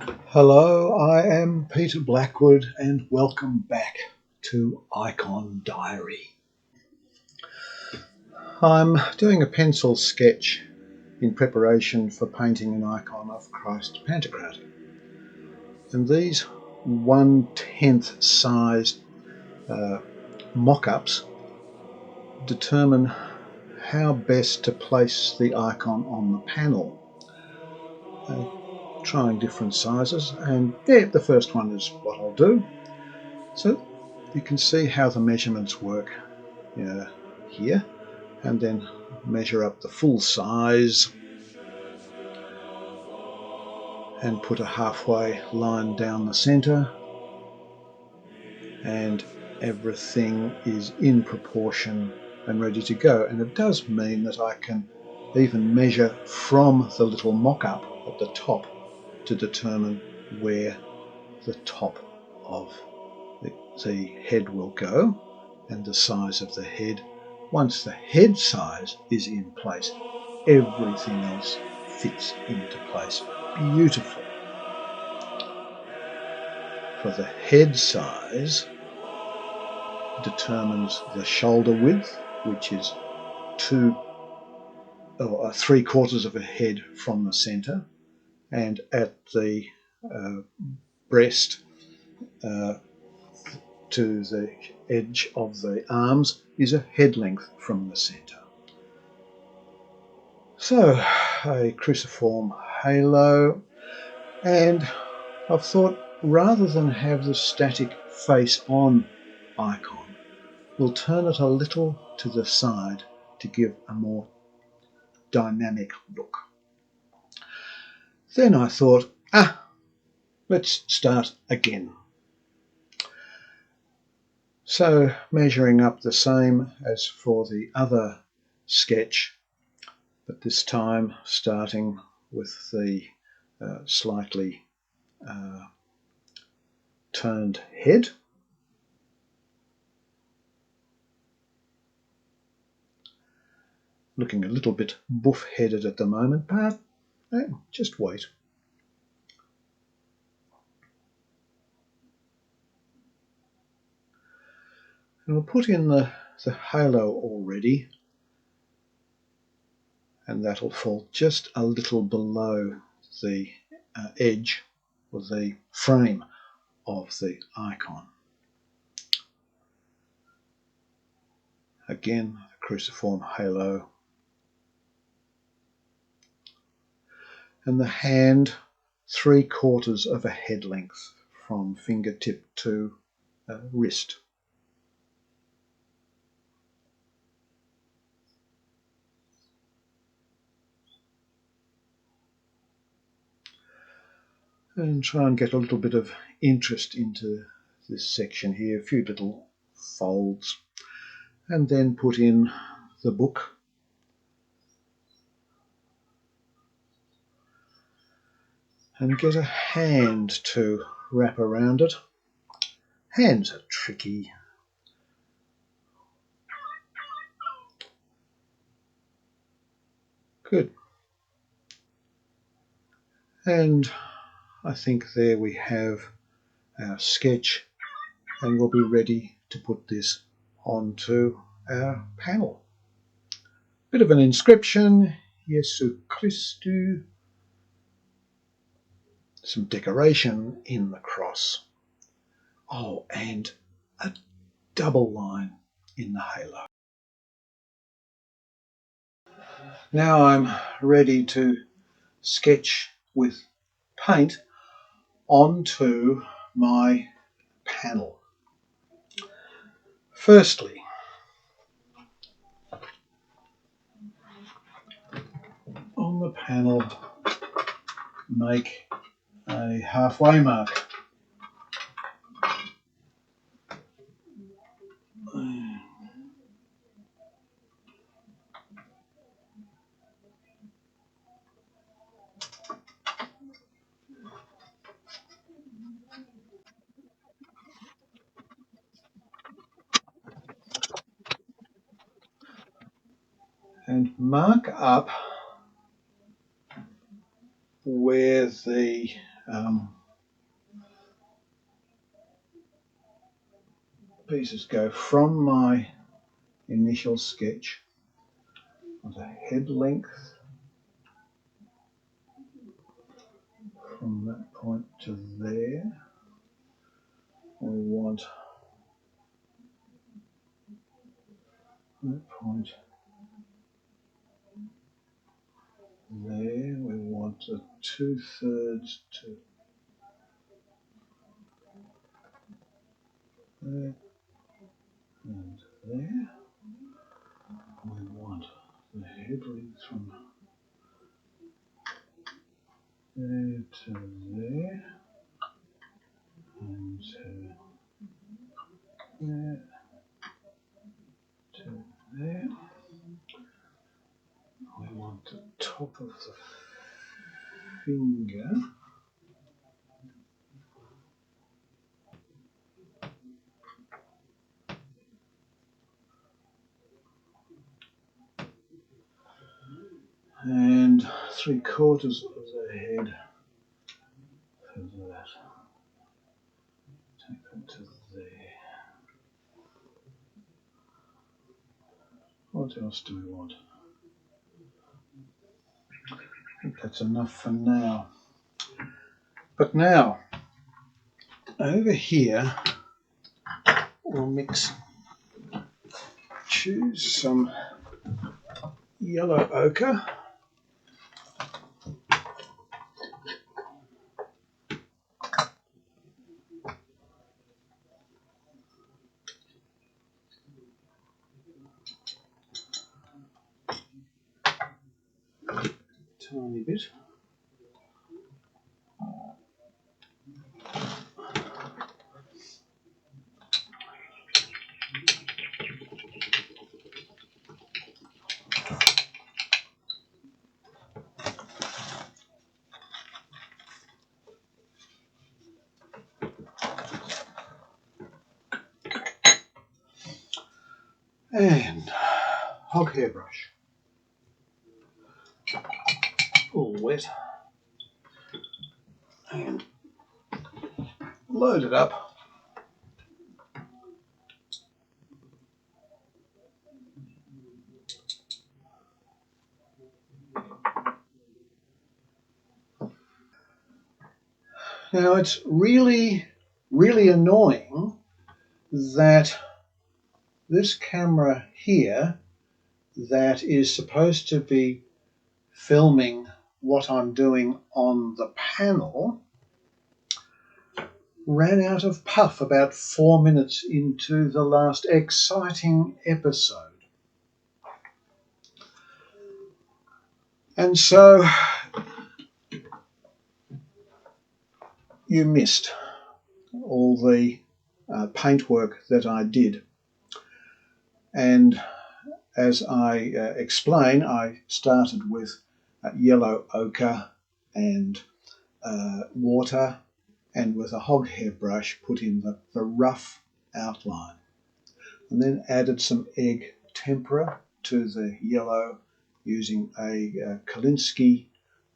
Hello, I am Peter Blackwood and welcome back to Icon Diary. I'm doing a pencil sketch in preparation for painting an icon of Christ Pantocrator. And these 1/10 sized mock-ups determine how best to place the icon on the panel. Trying different sizes, and the first one is what I'll do. So you can see how the measurements work here, and then measure up the full size and put a halfway line down the center, and everything is in proportion and ready to go. And it does mean that I can even measure from the little mock-up at the top to determine where the top of the head will go and the size of the head. Once the head size is in place, everything else fits into place beautifully. For the head size determines the shoulder width, which is 3/4 of a head from the center, and at the breast to the edge of the arms is a head length from the center. So a cruciform halo, and I've thought rather than have the static face on icon, we'll turn it a little to the side to give a more dynamic look. Then I thought, let's start again. So measuring up the same as for the other sketch, but this time starting with the slightly turned head. Looking a little bit buff-headed at the moment, but just wait. And we'll put in the halo already, and that'll fall just a little below the edge or the frame of the icon. Again, the cruciform halo. And the hand 3/4 of a head length from fingertip to wrist. And try and get a little bit of interest into this section here, a few little folds, and then put in the book. And get a hand to wrap around it. Hands are tricky. Good. And I think there we have our sketch, and we'll be ready to put this onto our panel. Bit of an inscription, Jesu Christu. Some decoration in the cross. Oh, and a double line in the halo. Now I'm ready to sketch with paint onto my panel. Firstly, on the panel, make a halfway mark. And mark up where the pieces go from my initial sketch at a head length from that point to there. We want that point there. We want a 2/3 to there and there. We want the head length from there to there and to there to there. We want the top of the finger and 3/4 of the head for that. Take that to there. What else do we want? I think that's enough for now. But now, over here, we'll choose some yellow ochre. Tiny bit. And hog hairbrush. All wet. And load it up. Now it's really, really annoying that this camera here that is supposed to be filming what I'm doing on the panel ran out of puff about 4 minutes into the last exciting episode. And so you missed all the paintwork that I did. And as I explain, I started with yellow ochre and water, and with a hog hair brush put in the rough outline, and then added some egg tempera to the yellow using a Kolinsky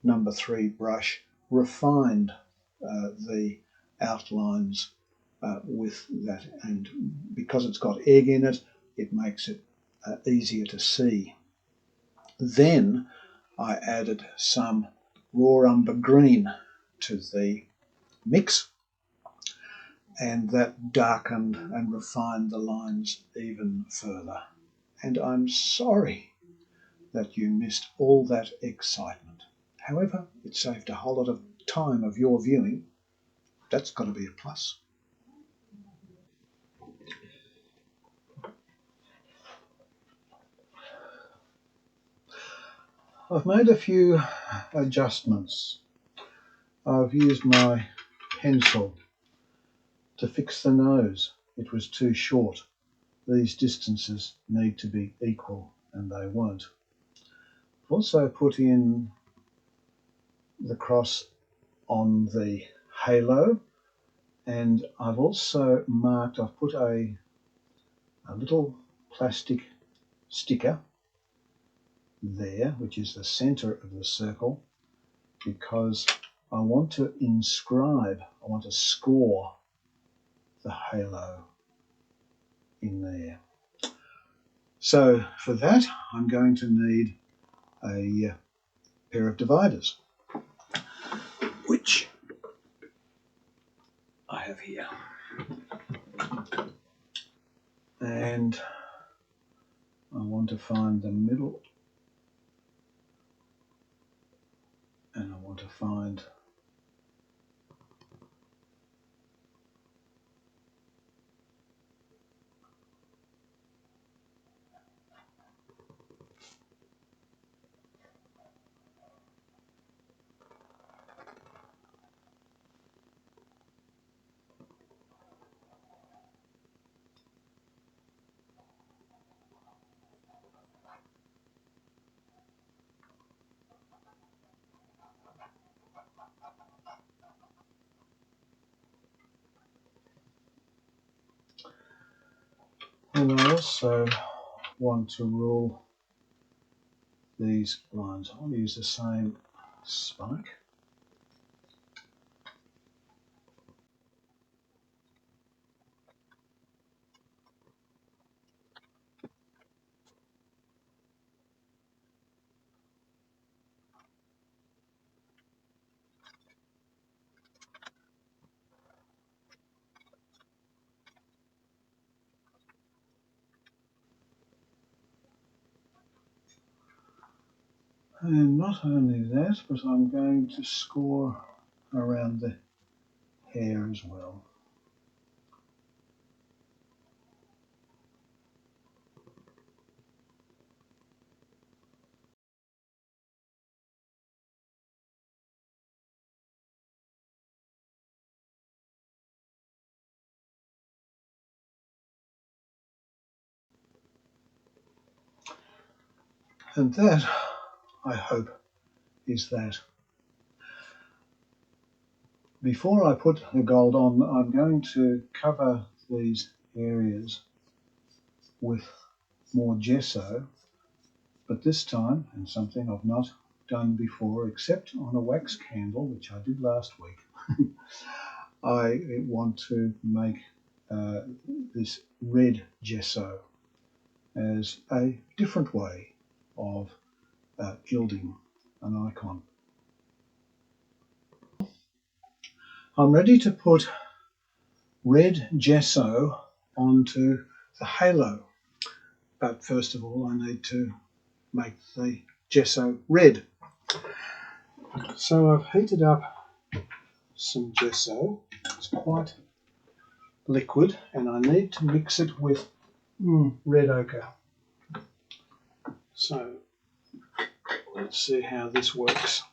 number 3 brush, refined the outlines with that, and because it's got egg in it, it makes it easier to see. Then I added some raw umber green to the mix, and that darkened and refined the lines even further. And I'm sorry that you missed all that excitement. However, it saved a whole lot of time of your viewing. That's got to be a plus. I've made a few adjustments. I've used my pencil to fix the nose. It was too short. These distances need to be equal, and they won't. I've also put in the cross on the halo, and I've also marked, I've put a little plastic sticker there, which is the center of the circle, because I want to inscribe, I want to score the halo in there. So for that, I'm going to need a pair of dividers, which I have here. And I want to find the middle, and I want to find and I also want to rule these lines. I'll use the same spike. And not only that, but I'm going to score around the hair as well. And that, I hope, is that. Before I put the gold on, I'm going to cover these areas with more gesso, but this time, and something I've not done before except on a wax candle, which I did last week, I want to make this red gesso as a different way of gilding an icon. I'm ready to put red gesso onto the halo, but first of all I need to make the gesso red. So I've heated up some gesso. It's quite liquid and I need to mix it with red ochre. So let's see how this works.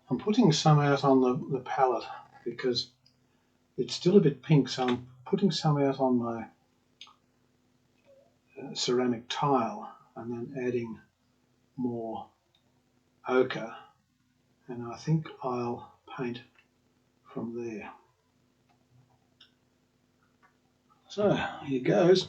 I'm putting some out on the palette because it's still a bit pink, so I'm putting some out on my ceramic tile and then adding more ochre, and I think I'll paint from there. So here goes.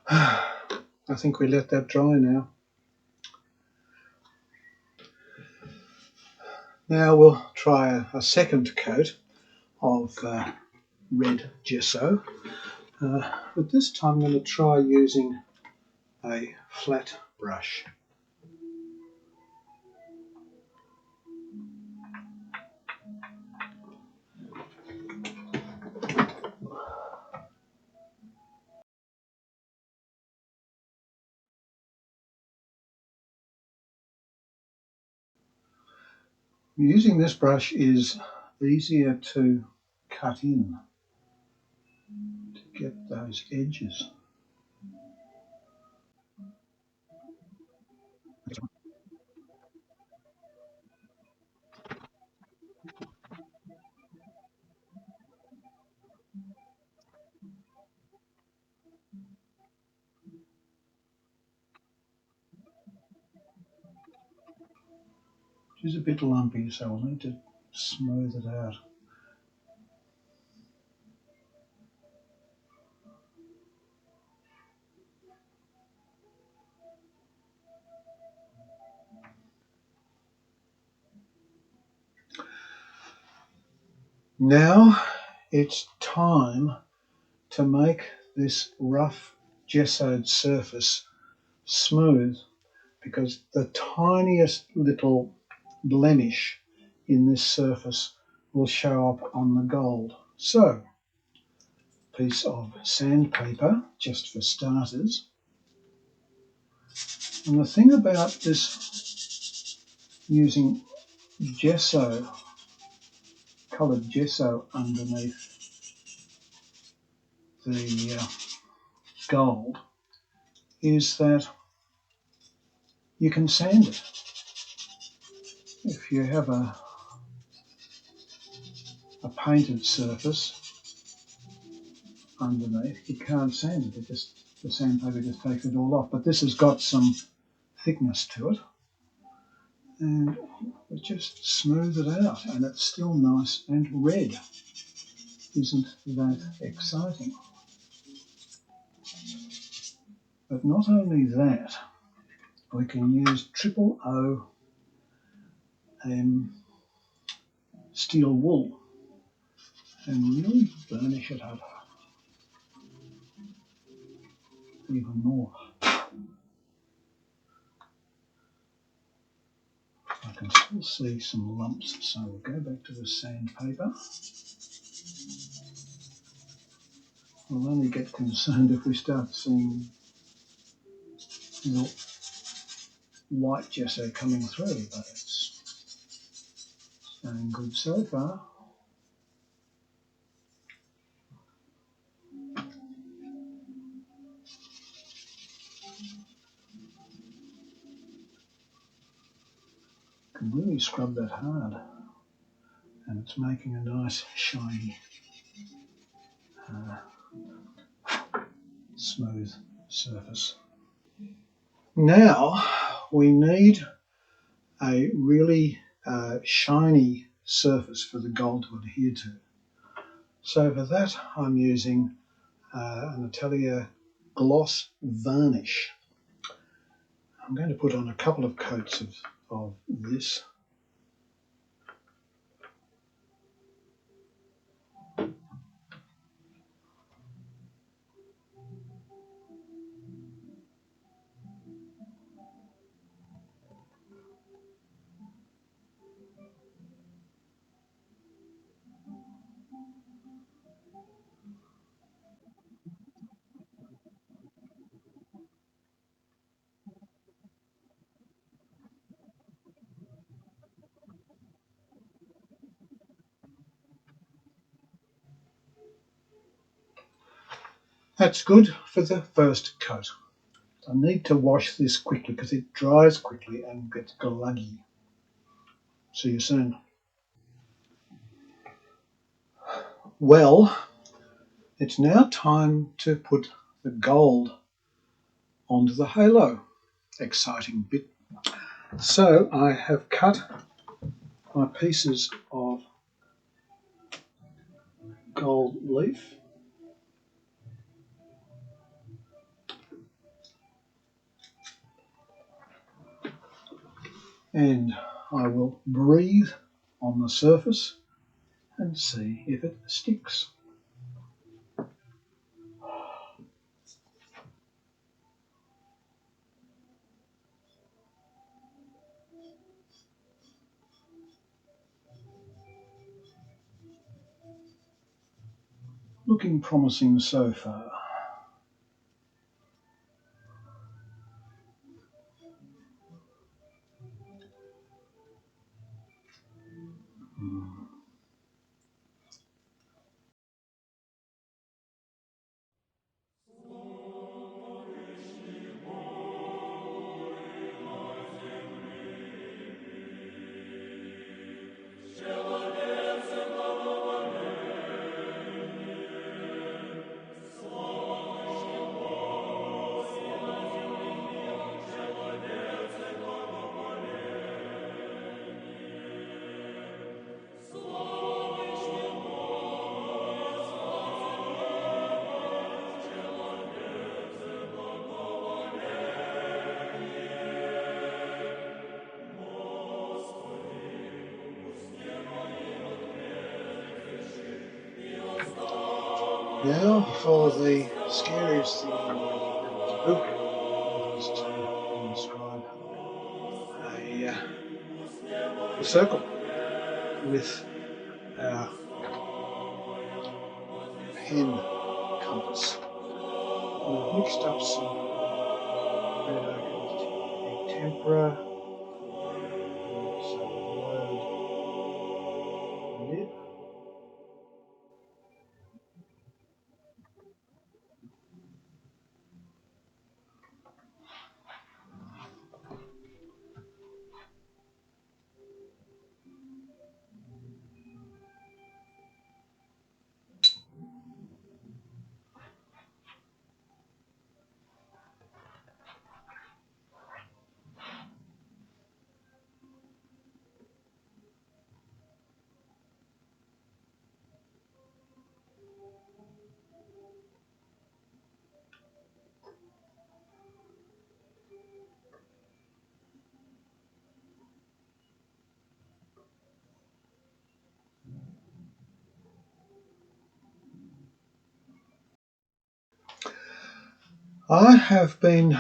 I think we let that dry now. Now we'll try a second coat of red gesso, but this time I'm going to try using a flat brush. Using this brush is easier to cut in to get those edges. It is a bit lumpy, so we'll need to smooth it out. Now it's time to make this rough gessoed surface smooth, because the tiniest little blemish in this surface will show up on the gold. So, piece of sandpaper, just for starters. And the thing about this using gesso, coloured gesso underneath the gold, is that you can sand it. If you have a painted surface underneath, you can't sand it. The sandpaper just takes it all off. But this has got some thickness to it, and we just smooth it out, and it's still nice and red. Isn't that exciting? But not only that, we can use triple O steel wool and really burnish it up even more. I can still see some lumps, so we'll go back to the sandpaper. We'll only get concerned if we start seeing white gesso coming through, but it's staying good so far. Can really scrub that hard, and it's making a nice shiny smooth surface. Now we need a really shiny surface for the gold to adhere to. So for that I'm using an Atelier gloss varnish. I'm going to put on a couple of coats of this. That's good for the first coat. I need to wash this quickly because it dries quickly and gets gluggy. See you soon. Well, it's now time to put the gold onto the halo. Exciting bit. So I have cut my pieces of gold leaf. And I will breathe on the surface and see if it sticks. Looking promising so far. Now, for the scariest thing I ever do, that is to inscribe a circle with our pen compass. I've mixed up some red ochre with egg tempera, so load the nib. I have been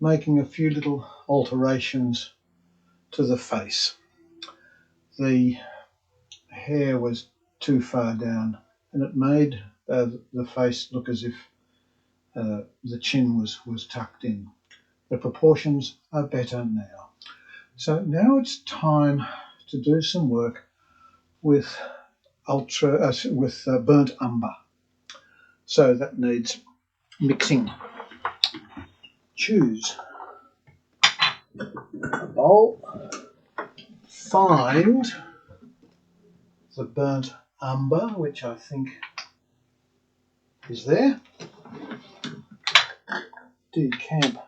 making a few little alterations to the face. The hair was too far down and it made the face look as if the chin was tucked in. The proportions are better now. So now it's time to do some work with burnt umber. So that needs mixing. Choose a bowl, find the burnt umber, which I think is there. Decant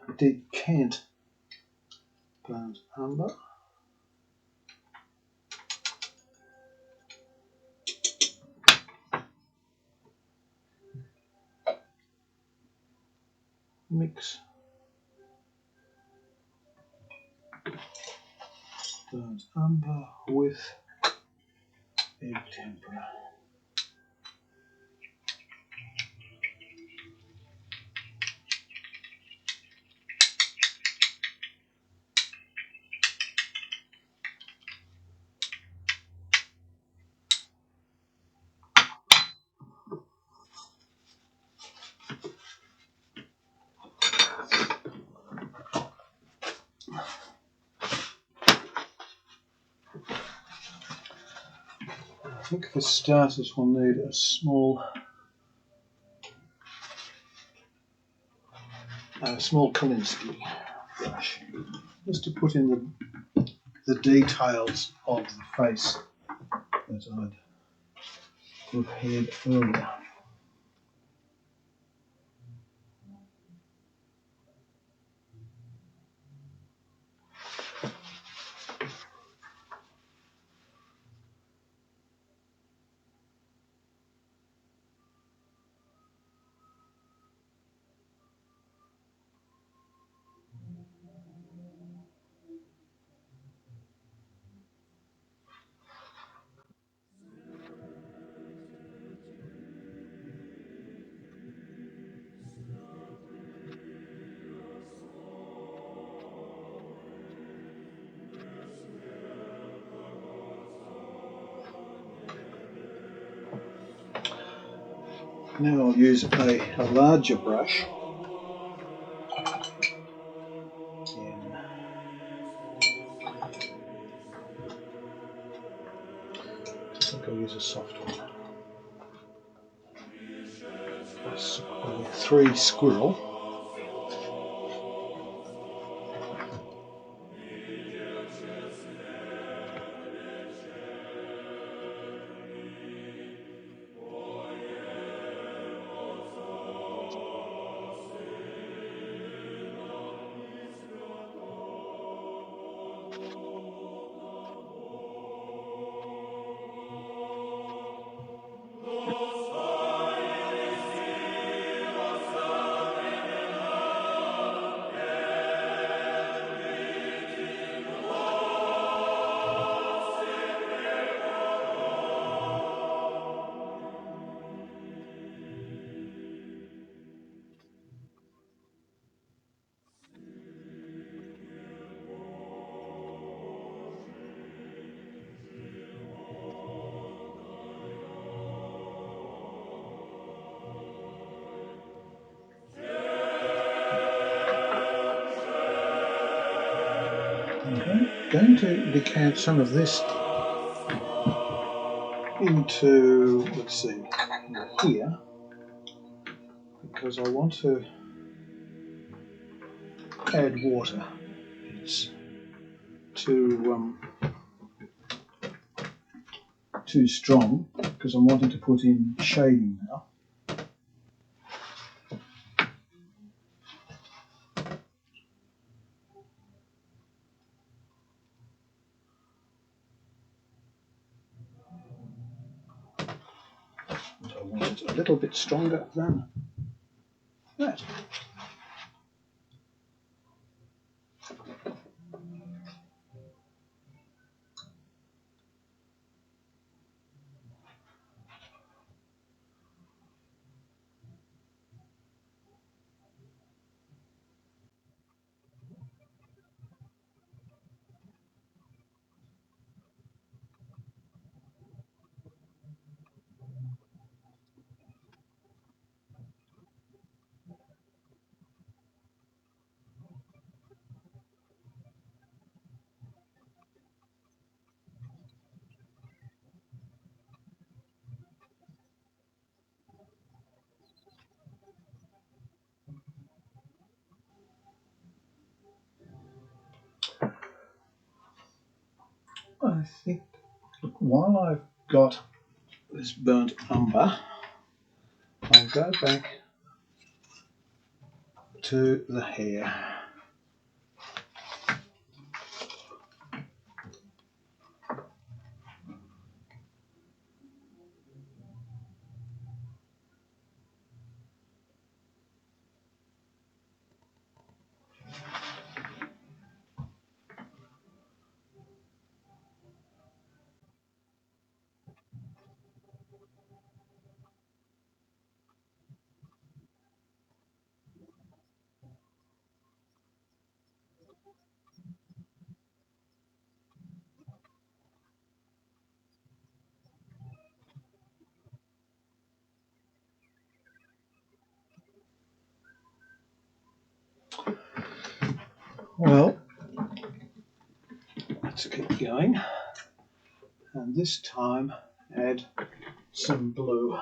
burnt umber. Mix burnt umber with egg tempera. I think for starters we'll need a small Kolinsky brush, just to put in the details of the face that I'd prepared earlier. Now I'll use a larger brush. I think I'll use a soft one. A 3 squirrel. I'm going to decant some of this into, let's see, here, because I want to add water. It's too strong because I'm wanting to put in shading now. And I want it a little bit stronger than that. I think, look, while I've got this burnt umber, I'll go back to the hair. Well, let's keep going, and this time add some blue.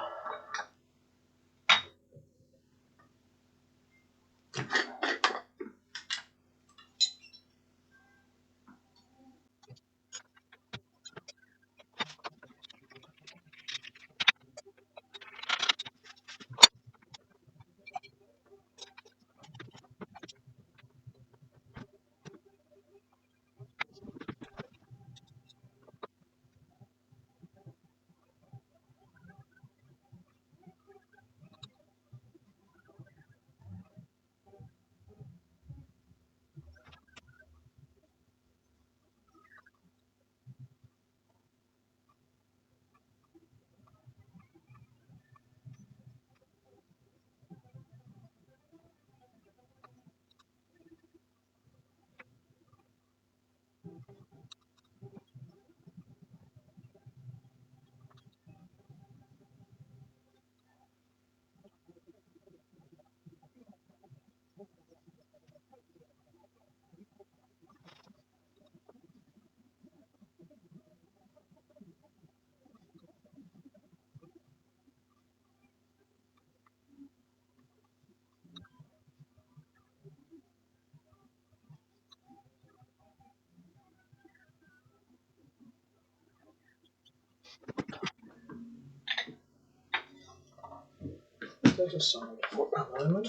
that aside for a moment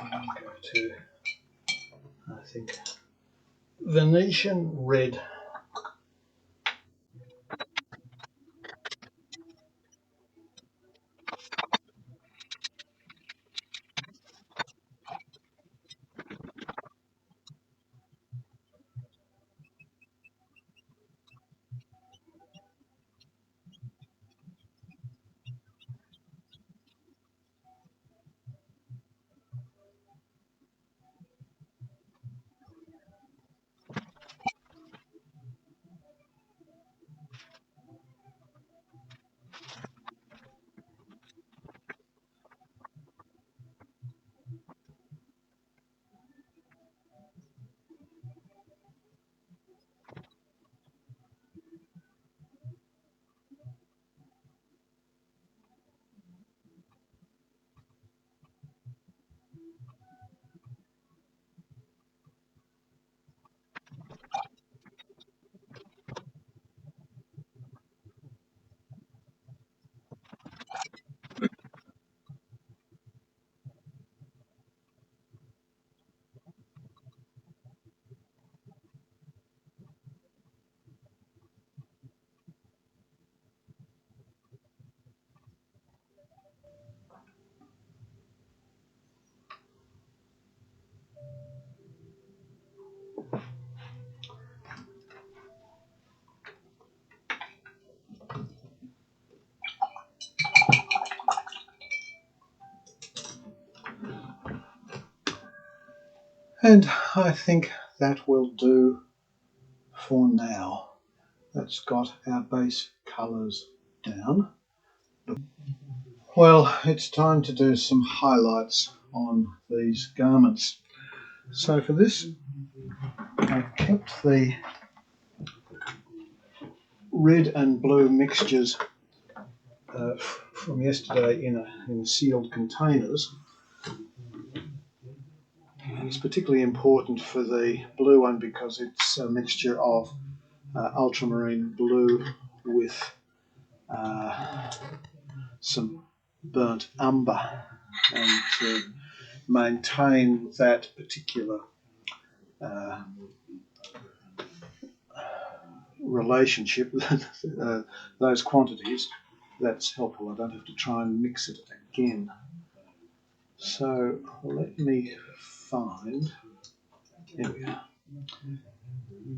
and go to, I think, Venetian red. And I think that will do for now. That's got our base colours down. Well, it's time to do some highlights on these garments. So for this, I've kept the red and blue mixtures from yesterday in sealed containers. It's particularly important for the blue one because it's a mixture of ultramarine blue with some burnt umber, and to maintain that particular relationship, those quantities, that's helpful. I don't have to try and mix it again. So let me find, here we are.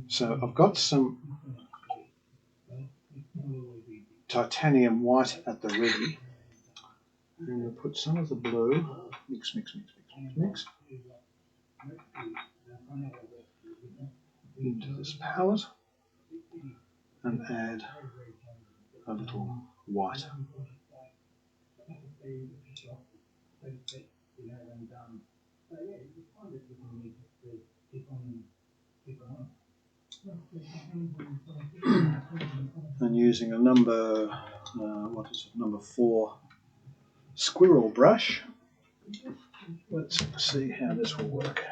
So I've got some titanium white at the ready. I'm going to put some of the blue, mix, mix, mix, mix, mix, into this palette and add a little white. And using a number 4 squirrel brush, let's see how this will work.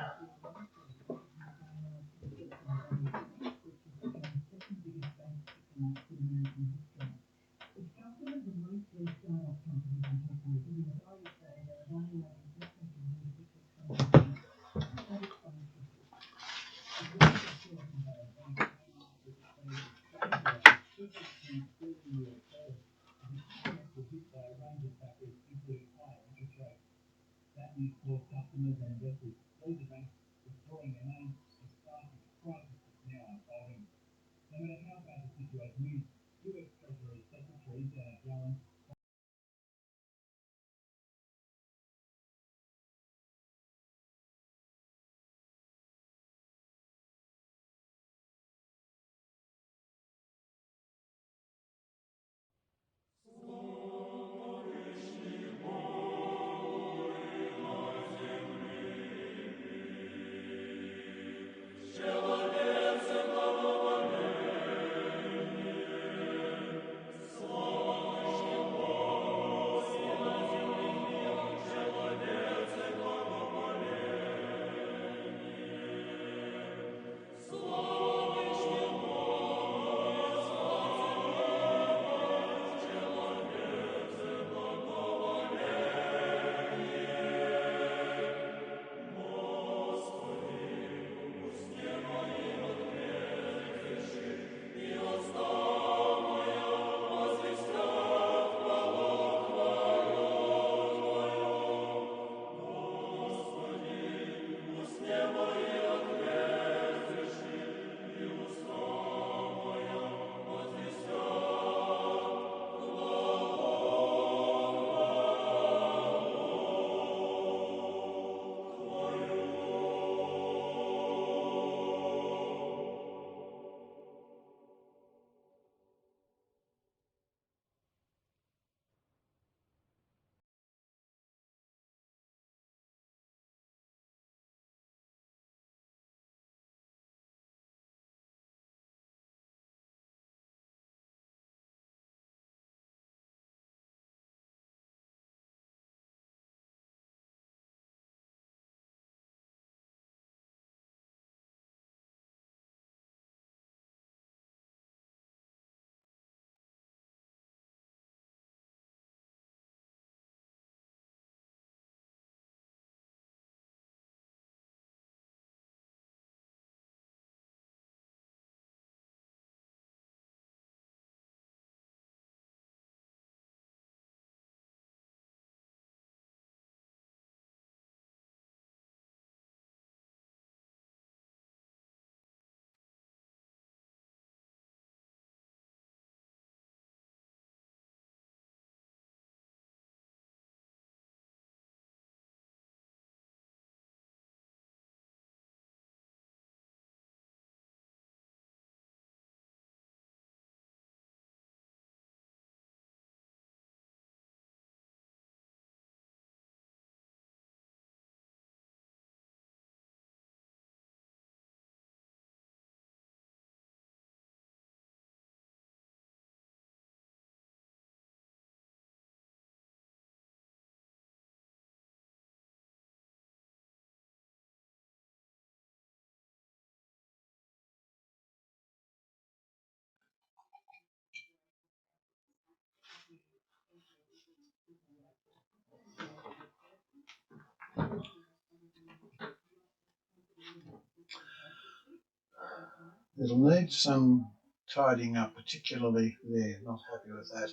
It'll need some tidying up, particularly there. Not happy with that.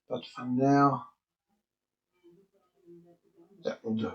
But for now, that will do.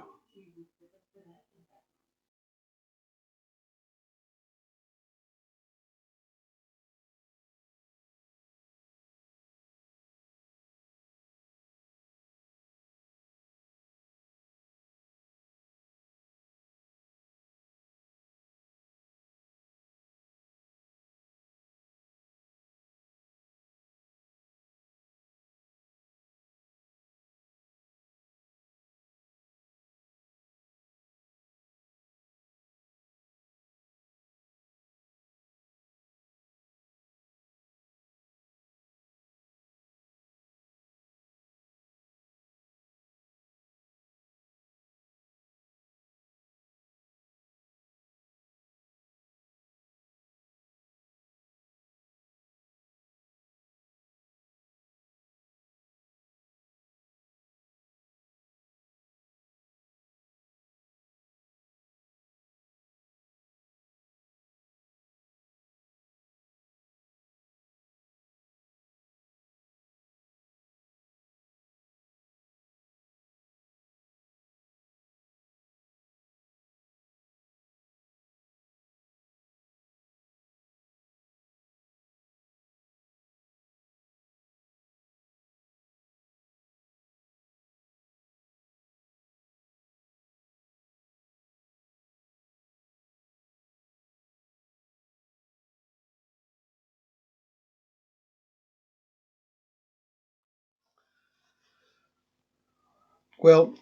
Well,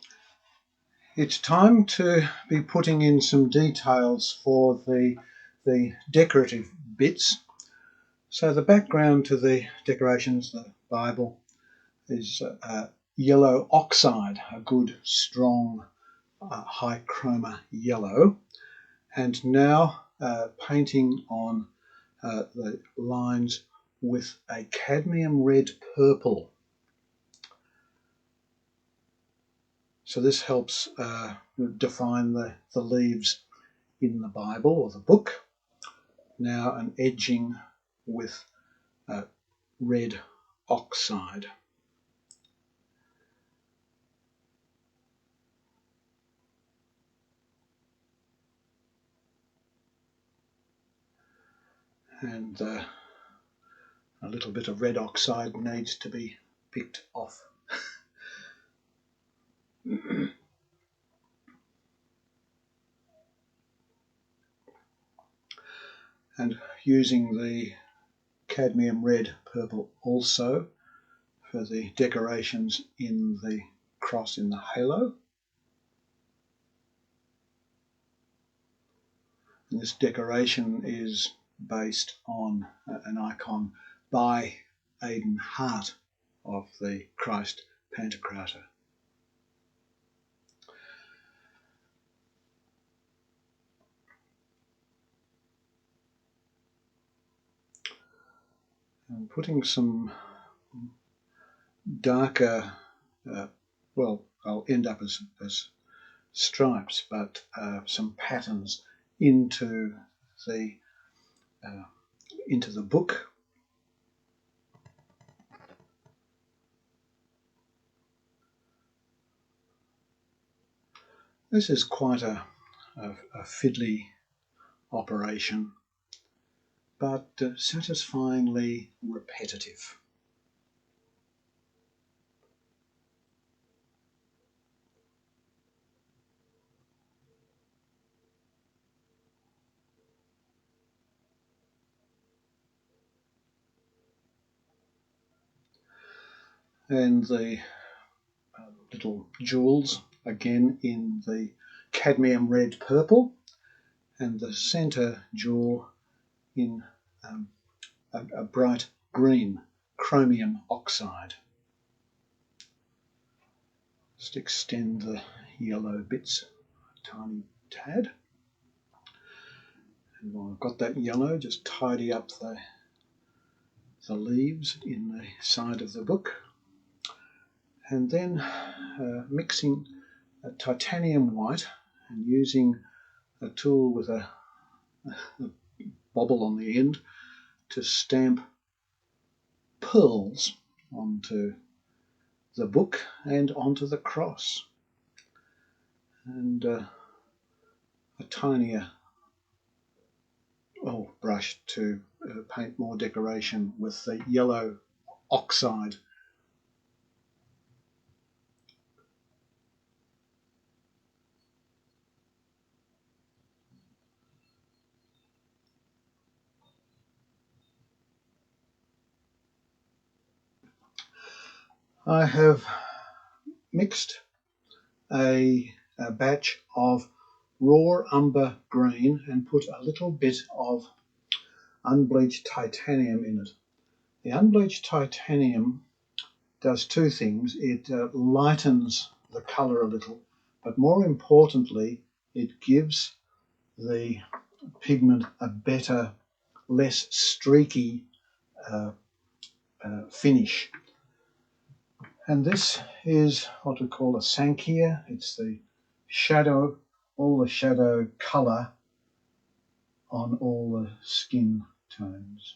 it's time to be putting in some details for the decorative bits. So the background to the decorations, the Bible, is yellow oxide, a good strong high chroma yellow. And now painting on the lines with a cadmium red purple. So this helps define the leaves in the Bible or the book. Now an edging with red oxide. And a little bit of red oxide needs to be picked off. And using the cadmium red purple also for the decorations in the cross in the halo. And this decoration is based on an icon by Aidan Hart of the Christ Pantocrator. And putting some darker, well, I'll end up as stripes, but some patterns into the book. This is quite a fiddly operation, but satisfyingly repetitive. And the little jewels again in the cadmium red purple, and the center jewel in a bright green chromium oxide. Just extend the yellow bits a tiny tad. And while I've got that yellow, just tidy up the leaves in the side of the book. And then mixing a titanium white and using a tool with a bobble on the end to stamp pearls onto the book and onto the cross, and a tinier brush to paint more decoration with the yellow oxide. I have mixed a batch of raw umber green and put a little bit of unbleached titanium in it. The unbleached titanium does two things. It lightens the colour a little, but more importantly, it gives the pigment a better, less streaky finish. And this is what we call a Sankia. It's the shadow, all the shadow colour on all the skin tones.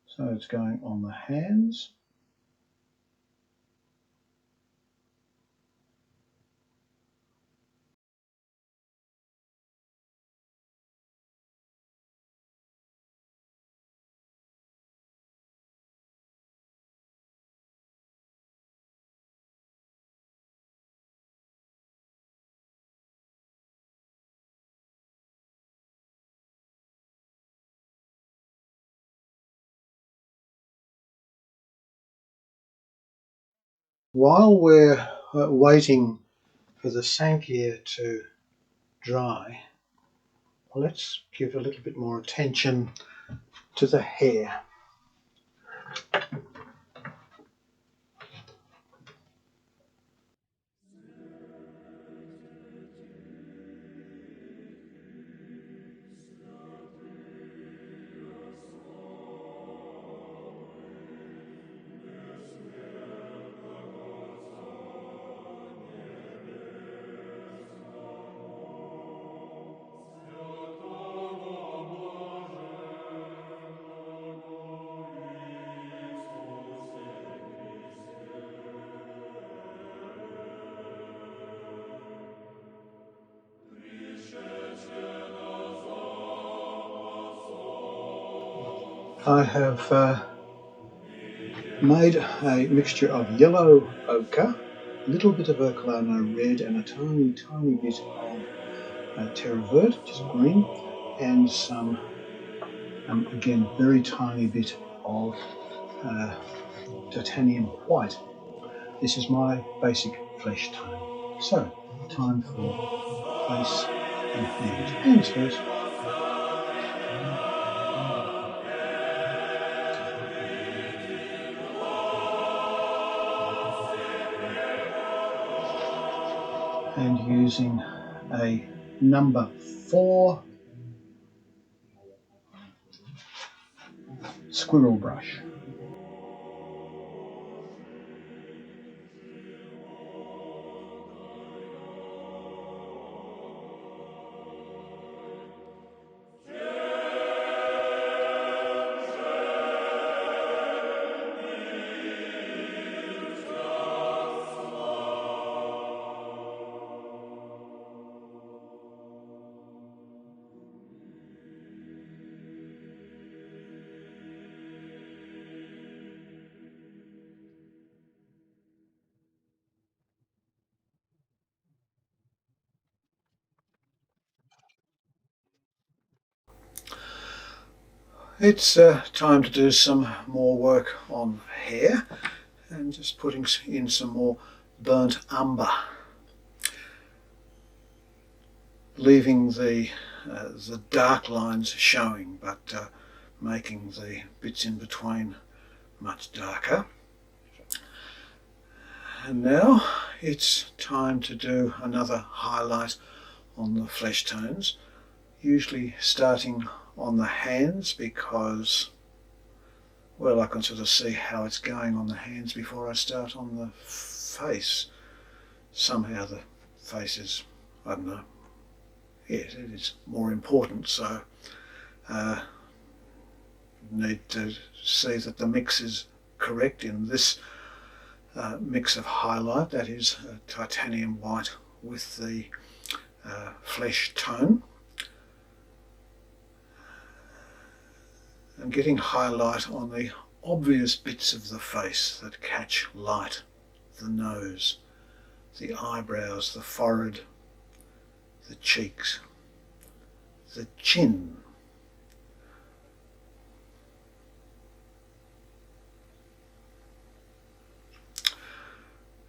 So it's going on the hands. While we're waiting for the Sankia to dry, let's give a little bit more attention to the hair. I have made a mixture of yellow ochre, a little bit of Ercolano red, and a tiny bit of terra verte, which is green, and some, again, very tiny bit of titanium white. This is my basic flesh tone. So, time for face and hands. Hands first. And using a number 4 squirrel brush. It's time to do some more work on hair, and just putting in some more burnt umber, leaving the dark lines showing, but making the bits in between much darker. And now it's time to do another highlight on the flesh tones, usually starting on the hands, because, well, I can sort of see how it's going on the hands before I start on the face. Somehow the face is, I don't know, yes, it is more important. So need to see that the mix is correct in this mix of highlight, that is titanium white with the flesh tone, and getting highlight on the obvious bits of the face that catch light: the nose, the eyebrows, the forehead, the cheeks, the chin,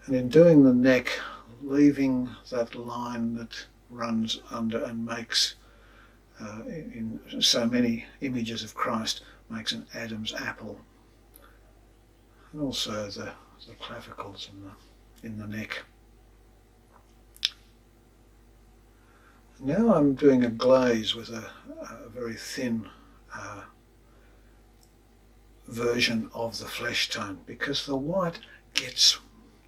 and in doing the neck, leaving that line that runs under and makes, in so many images of Christ, makes an Adam's apple, and also the clavicles in the neck. Now I'm doing a glaze with a very thin version of the flesh tone, because the white gets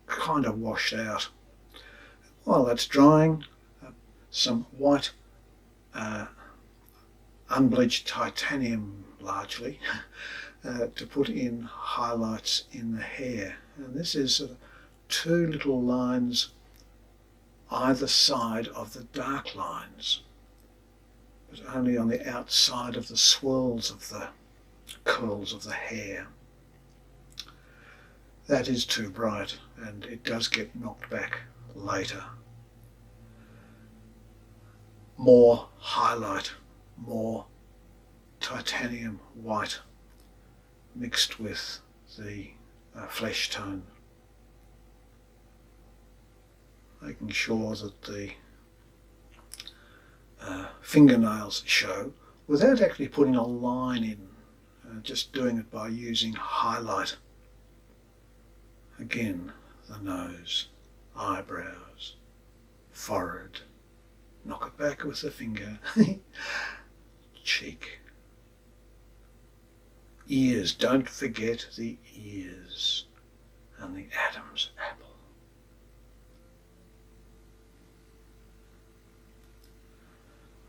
kind of washed out. While that's drying, some white unbleached titanium, largely, to put in highlights in the hair. And this is sort of two little lines either side of the dark lines, but only on the outside of the swirls of the curls of the hair. That is too bright, and it does get knocked back later. More highlight, more titanium white mixed with the flesh tone, making sure that the fingernails show without actually putting a line in, just doing it by using highlight. Again, the nose, eyebrows, forehead, knock it back with the finger, cheek, ears, don't forget the ears, and the Adam's apple.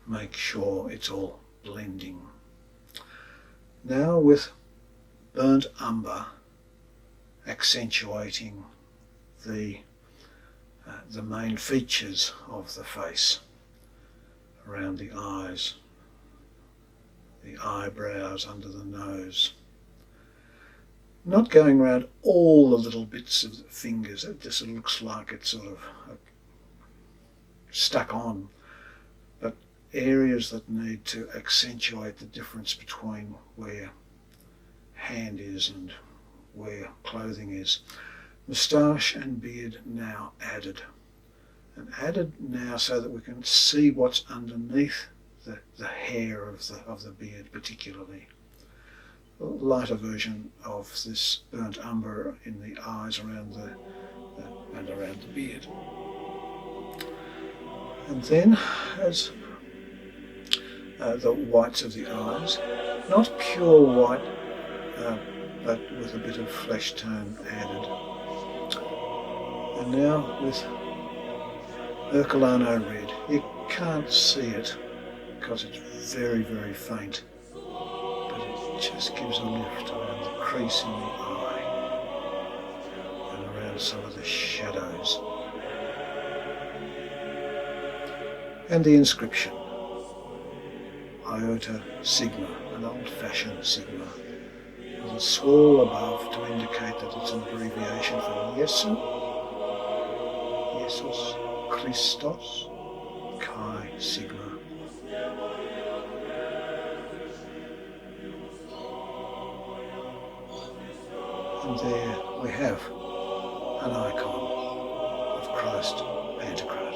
Make sure it's all blending. Now with burnt umber, accentuating the main features of the face, around the eyes, the eyebrows, under the nose. Not going around all the little bits of the fingers. It just looks like it's sort of stuck on, but areas that need to accentuate the difference between where hand is and where clothing is. Moustache and beard now added. And added now so that we can see what's underneath the hair of the beard particularly. A lighter version of this burnt umber in the eyes around and around the beard. And then as the whites of the eyes, not pure white, but with a bit of flesh tone added. And now with Herculano red. You can't see it because it's very, very faint, but it just gives a lift around the crease in the eye and around some of the shadows. And the inscription, Iota Sigma, an old-fashioned sigma, with a swirl above to indicate that it's an abbreviation for Gesso, Jesus Christos, Chi Sigma. And there we have an icon of Christ Pantocrator.